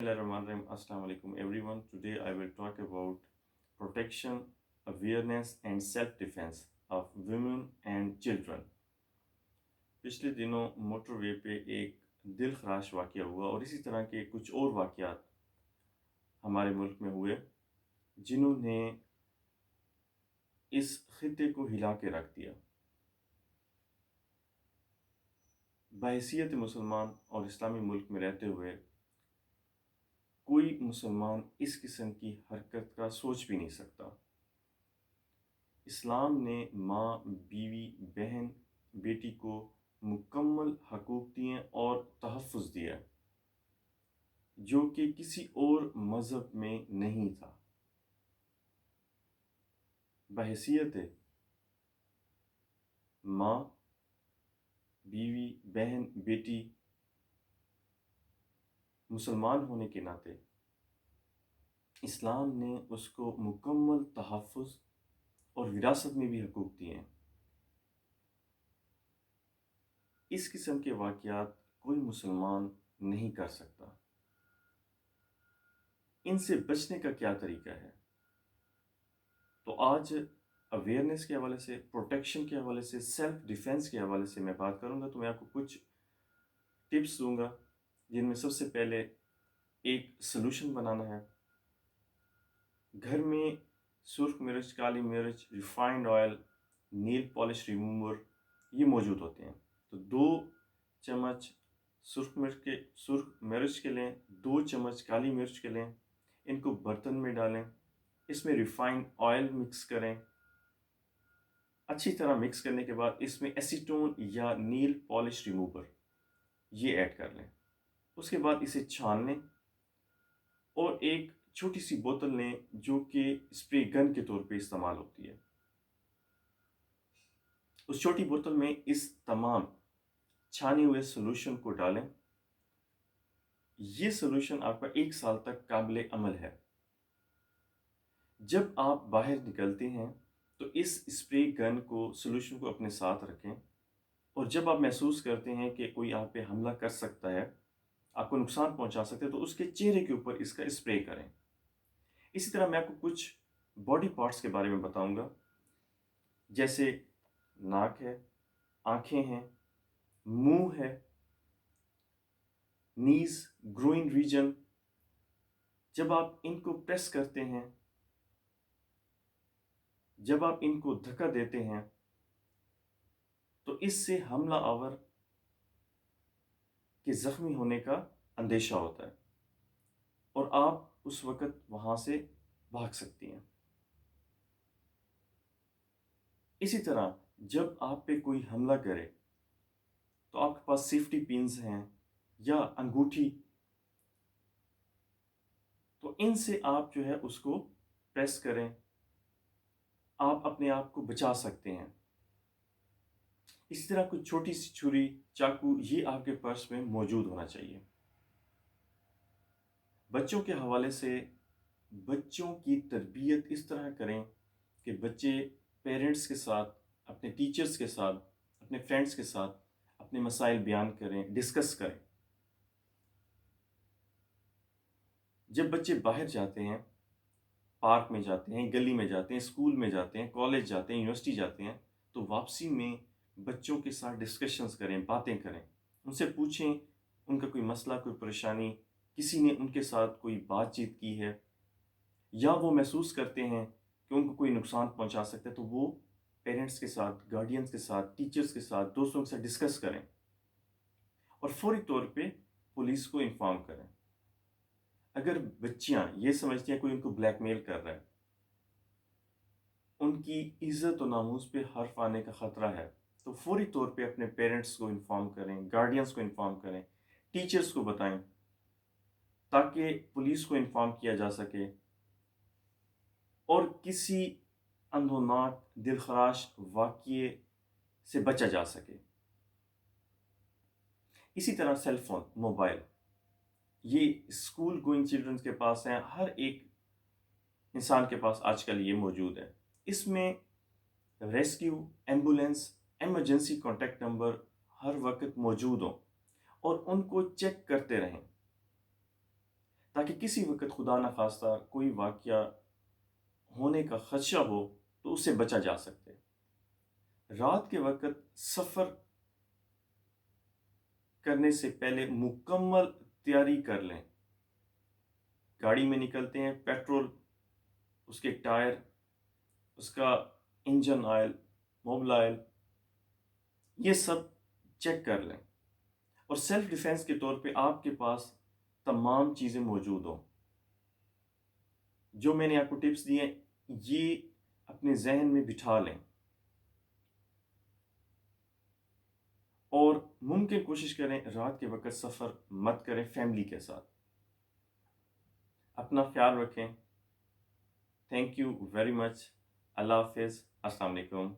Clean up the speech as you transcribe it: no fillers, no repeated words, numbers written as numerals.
Bismillahirrahmanirrahim. Assalamu alaikum everyone. Today I will talk about protection, awareness and self-defense of women and children. पिछले दिनों motorway पे एक दिल खराश वाक़या हुआ और इसी तरह के कुछ और वाक़यात हमारे मुल्क में हुए जिन्होंने इस खित्ते को हिला के रख दिया। बहैसियत मुसलमान और इस्लामी मुल्क में रहते हुए कोई मुसलमान इस किस्म की हरकत का सोच भी नहीं सकता। इस्लाम ने माँ, बीवी, बहन, बेटी को मुकम्मल हकूक़ दिए और तहफ़्फ़ुज़ दिया जो कि किसी और मज़हब में नहीं था। बहैसियत माँ, बीवी, बहन, बेटी, मुसलमान होने के नाते इस्लाम ने उसको मुकम्मल तहफ़्फ़ुज़ और विरासत में भी हकूक़ दिए हैं। इस किस्म के वाक़यात कोई मुसलमान नहीं कर सकता। इनसे बचने का क्या तरीका है? तो आज अवेयरनेस के हवाले से, प्रोटेक्शन के हवाले से, सेल्फ डिफेंस के हवाले से मैं बात करूँगा। तो मैं आपको कुछ टिप्स दूँगा जिनमें सबसे पहले एक सॉल्यूशन बनाना है। घर में सुर्ख मिर्च, काली मिर्च, refined oil, nail polish remover ये मौजूद होते हैं। तो 2 चम्मच सुर्ख मिर्च के लें, 2 चम्मच काली मिर्च के लें, इनको बर्तन में डालें, इसमें रिफाइंड ऑयल मिक्स करें। अच्छी तरह मिक्स करने के बाद इसमें एसीटोन या नील पॉलिश रिमूवर ये ऐड कर लें। उसके बाद इसे छान लें और एक छोटी सी बोतल लें जो कि स्प्रे गन के तौर पे इस्तेमाल होती है। उस छोटी बोतल में इस तमाम छाने हुए सॉल्यूशन को डालें। ये सॉल्यूशन आपका 1 साल तक काबिल अमल है। जब आप बाहर निकलते हैं तो इस स्प्रे गन को, सॉल्यूशन को अपने साथ रखें और जब आप महसूस करते हैं कि कोई आप पे हमला कर सकता है, आपको नुकसान पहुंचा सकता है, तो उसके चेहरे के ऊपर इसका स्प्रे करें। इसी तरह मैं आपको कुछ बॉडी पार्ट्स के बारे में बताऊंगा, जैसे नाक है, आंखें हैं, मुंह है, नीज, ग्रोइन रीजन। जब आप इनको प्रेस करते हैं, जब आप इनको धक्का देते हैं तो इससे हमला आवर के ज़ख्मी होने का अंदेशा होता है और आप उस वक़्त वहाँ से भाग सकती हैं। इसी तरह जब आप पे कोई हमला करे तो आपके पास सेफ्टी पिन्स हैं या अंगूठी, तो इनसे आप जो है उसको प्रेस करें, आप अपने आप को बचा सकते हैं। इसी तरह कुछ छोटी सी छुरी, चाकू ये आपके पर्स में मौजूद होना चाहिए। बच्चों के हवाले से बच्चों की तरबियत इस तरह करें कि बच्चे पेरेंट्स के साथ, अपने टीचर्स के साथ, अपने फ्रेंड्स के साथ अपने मसाइल बयान करें, डिस्कस करें। जब बच्चे बाहर जाते हैं, पार्क में जाते हैं, गली में जाते हैं, स्कूल में जाते हैं, कॉलेज जाते हैं, यूनिवर्सिटी जाते हैं, तो वापसी में बच्चों के साथ डिस्कशंस करें, बातें करें। उनसे पूछें उनका कोई मसला, कोई परेशानी, किसी ने उनके साथ कोई बातचीत की है या वो महसूस करते हैं कि उनको कोई नुकसान पहुंचा सकता है, तो वो पेरेंट्स के साथ, गार्डियंस के साथ, टीचर्स के साथ, दोस्तों के साथ डिस्कस करें और फौरी तौर पे पुलिस को इन्फॉर्म करें। अगर बच्चियां ये समझती हैं कोई उनको ब्लैकमेल कर रहा है, उनकी इज्जत और नामूस पे हर्फ आने का ख़तरा है, तो फौरी तौर पे अपने पेरेंट्स को इन्फॉर्म करें, गार्डियंस को इन्फॉर्म करें, टीचर्स को बताएं ताकि पुलिस को इन्फॉर्म किया जा सके और किसी अंधोनाक दिलखराश वाक़ये से बचा जा सके। इसी तरह सेल फोन, मोबाइल, ये स्कूल गोइंग चिल्ड्रंस के पास हैं, हर एक इंसान के पास आजकल ये मौजूद है। इसमें rescue, ambulance, emergency contact number हर वक्त मौजूद हों और उनको चेक करते रहें تاکہ کسی وقت خدا نخواستہ کوئی واقعہ ہونے کا خدشہ ہو تو اس سے بچا جا سکتے۔ رات کے وقت سفر کرنے سے پہلے مکمل تیاری کر لیں۔ گاڑی میں نکلتے ہیں، پیٹرول، اس کے ٹائر، اس کا انجن آئل، موبل آئل، یہ سب چیک کر لیں، اور سیلف ڈیفینس کے طور پہ آپ کے پاس تمام چیزیں موجود ہوں۔ جو میں نے آپ کو ٹپس دیے یہ اپنے ذہن میں بٹھا لیں، اور ممکن کوشش کریں رات کے وقت سفر مت کریں فیملی کے ساتھ۔ اپنا خیال رکھیں۔ Thank you very much. اللہ حافظ۔ السلام علیکم۔